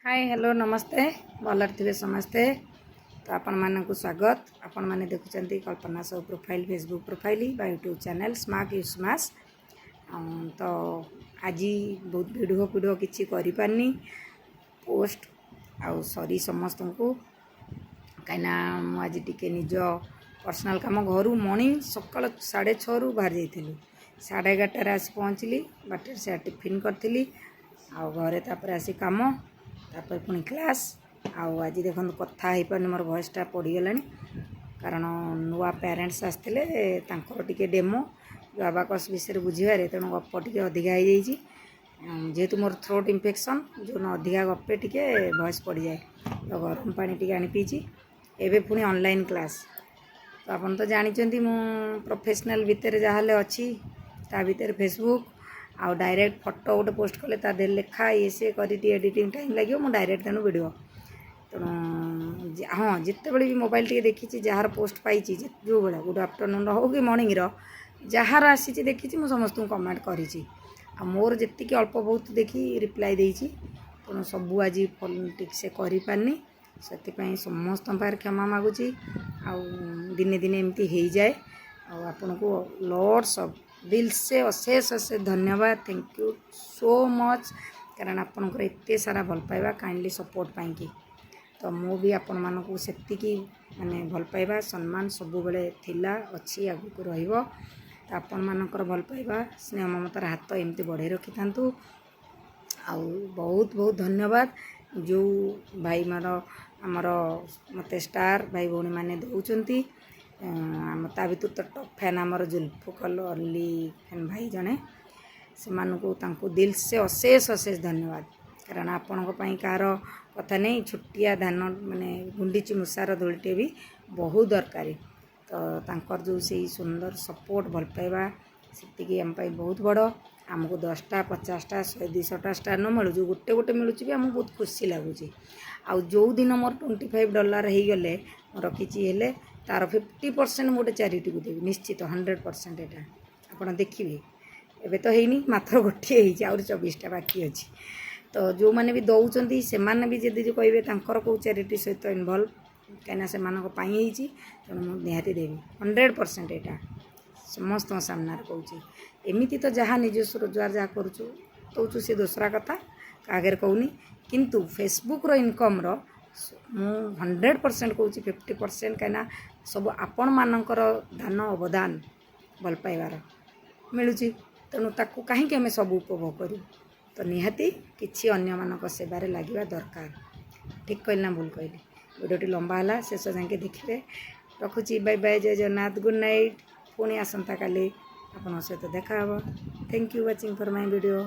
Hi hello नमस्ते भल थे समस्ते। तो आपण मानक स्वागत। आपण माने देखुचंती कल्पना सब प्रोफाइल फेसबुक प्रोफाइल बा YouTube channel smart you smash. तो आज बहुत वीडियो किसी करि पारनी पोस्ट आउ सॉरी समस्त को कहीं आज टिके निज पर्सनल काम घर मॉर्निंग सकाल 6:30 रु बाहर जाइली 11:30 आसी पहुँचली बाटर से टिफिन करी आउ घरे तापर आसी काम तापर पुणी क्लास आज देखो कथा हो पार मोर भयसटा पड़गला कारण नुआ पेरेंट्स आसते टे डेमो जो अबाकस विषय बुझे तेणु गप टे अधिका हो जाइए जेहेतु मोर थ्रोट इन्फेक्शन जो अधिका गपे टे भयस पड़ जाए तो गरम पानी टे आनी पीची एवं पुणी ऑनलाइन क्लास। तो आप तो जानते मु प्रोफेशनल भितर जहाँ अच्छी ता भीतर फेसबुक आउ डायरेक्ट फोटो गोटे पोस्ट कले ता देर लेखा ये सी कर एडिटिंग टाइम लगे मुझे डायरेक्ट तेणु वीडियो तेणु हाँ जिते बड़े भी मोबाइल टे देखी जार पोस्ट पाई जो भाया गुड आफ्टरनून हो कि मॉर्निंग जार आसी देखी समस्त कमेंट करी मोर जी अल्प बहुत देखी रिप्लाई देती तेणु सबू आज ठीक से पारनी से समस्त पार क्षमा मागुची दिने दिने एमती हो जाए आपन को लॉर्ड्स ऑफ दिल से अशेष अशेष धन्यवाद थैंक यू सो मच कारण आपनकर एते सारा भल पाइबा काइंडली सपोर्ट पाई तो मु भी आपण मानक से माने भल पाइबा सम्मान सब बेले थिला अच्छी आगु रहिबो तो आपण मानकर भल पाइबा स्नेह ममतार हाथ एमती बढ़े रखि थांतु आउ बहुत बहुत धन्यवाद जो भाई मार आमर मत स्टार भाई भौणी मैंने दौरान ता भर तो टॉप फैन आमर जुल्फुकल अर्ली फैन भाई जड़े से दिल से अशेष अशेष धन्यवाद कारण आपण कार कथा नहीं छुट्टिया धान माने गुंडीची मुसार दोलटे भी बहुत दरकारी तो तांकर जो से सुंदर सपोर्ट भल पाइबा से आम बहुत बड़ आमको 10टा 50टा 100-200टा स्टार न मिलू जो गोटे गोटे मिलूँ भी आमको बहुत खुशी लगुच जो दिन मोर $25 हो गले रखी तार 50% मोटे चैरिटी को देवी निश्चित 100% एटा आपड़ देखिए एबे तो है मात्र गोटे हो 24टा बाकी अच्छी तो जो मैंने भी दौरान से मैंने भी जदि जो कहे कौ चैरिटी सहित इनवल्व कहीं से तेणु निहाती देवी 100% एटा समस्त सामने कहूँ एमती तो जहाँ निजस्व रोजगार जहाँ करुचु दौचु सी दूसरा कथा आगे कहूनी किंतु फेसबुक रो इनकम रो मु 100% कहूँ 50% कहीं सब आपण मानकर दान अवदान भल पाइबार मिलूँ तेणु ताकू कहीं आम सब उपभोग करूँ तो निहाती किसी अन्य मानक सेवारे लगे दरकार ठीक कहली ना भूल कहली वीडियोटी लंबा है शेष जाके देखिए रखुची बाय बाय जय जगन्नाथ गुड नाइट पुणी आसंता काली आपन सहित देखा thank you watching for my video.